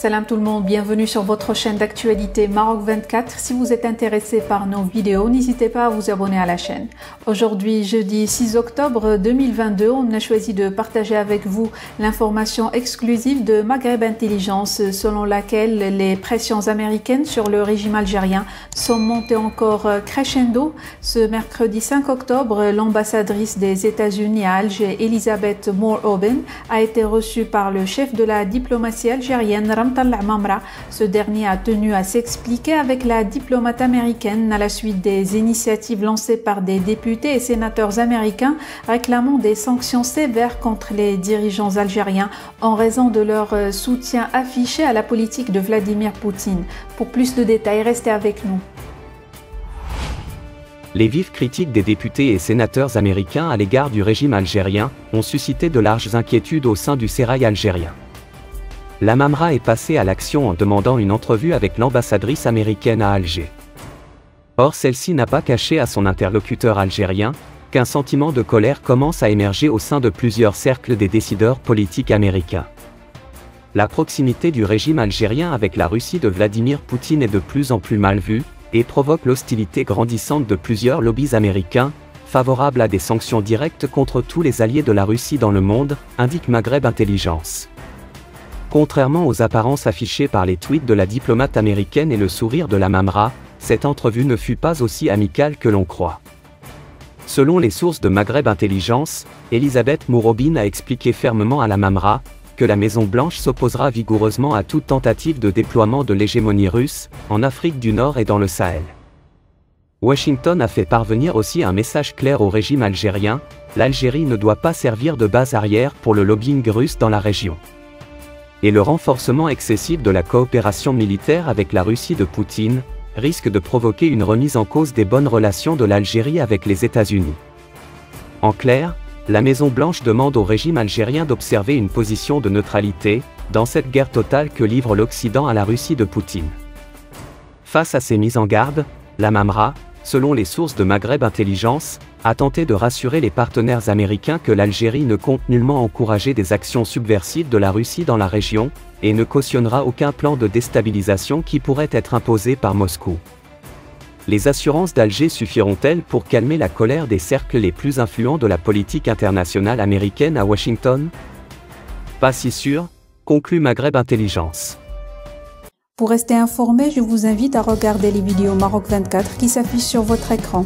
Salam tout le monde, bienvenue sur votre chaîne d'actualité Maroc 24. Si vous êtes intéressé par nos vidéos, n'hésitez pas à vous abonner à la chaîne. Aujourd'hui, jeudi 6 octobre 2022, on a choisi de partager avec vous l'information exclusive de Maghreb Intelligence selon laquelle les pressions américaines sur le régime algérien sont montées encore crescendo. Ce mercredi 5 octobre, l'ambassadrice des États-Unis à Alger, Elisabeth Moore-Oben, a été reçue par le chef de la diplomatie algérienne, Ramtalla Mamra. Ce dernier a tenu à s'expliquer avec la diplomate américaine à la suite des initiatives lancées par des députés et sénateurs américains réclamant des sanctions sévères contre les dirigeants algériens en raison de leur soutien affiché à la politique de Vladimir Poutine. Pour plus de détails, restez avec nous. Les vives critiques des députés et sénateurs américains à l'égard du régime algérien ont suscité de larges inquiétudes au sein du sérail algérien. La Mamra est passée à l'action en demandant une entrevue avec l'ambassadrice américaine à Alger. Or celle-ci n'a pas caché à son interlocuteur algérien qu'un sentiment de colère commence à émerger au sein de plusieurs cercles des décideurs politiques américains. La proximité du régime algérien avec la Russie de Vladimir Poutine est de plus en plus mal vue et provoque l'hostilité grandissante de plusieurs lobbies américains, favorables à des sanctions directes contre tous les alliés de la Russie dans le monde, indique Maghreb Intelligence. Contrairement aux apparences affichées par les tweets de la diplomate américaine et le sourire de la Mamra, cette entrevue ne fut pas aussi amicale que l'on croit. Selon les sources de Maghreb Intelligence, Elisabeth Moore-Oben a expliqué fermement à la Mamra que la Maison-Blanche s'opposera vigoureusement à toute tentative de déploiement de l'hégémonie russe, en Afrique du Nord et dans le Sahel. Washington a fait parvenir aussi un message clair au régime algérien: l'Algérie ne doit pas servir de base arrière pour le lobbying russe dans la région. Et le renforcement excessif de la coopération militaire avec la Russie de Poutine risque de provoquer une remise en cause des bonnes relations de l'Algérie avec les États-Unis. En clair, la Maison-Blanche demande au régime algérien d'observer une position de neutralité dans cette guerre totale que livre l'Occident à la Russie de Poutine. Face à ces mises en garde, la Mamra, selon les sources de Maghreb Intelligence, a tenté de rassurer les partenaires américains que l'Algérie ne compte nullement encourager des actions subversives de la Russie dans la région, et ne cautionnera aucun plan de déstabilisation qui pourrait être imposé par Moscou. Les assurances d'Alger suffiront-elles pour calmer la colère des cercles les plus influents de la politique internationale américaine à Washington? Pas si sûr, conclut Maghreb Intelligence. Pour rester informé, je vous invite à regarder les vidéos Maroc 24 qui s'affichent sur votre écran.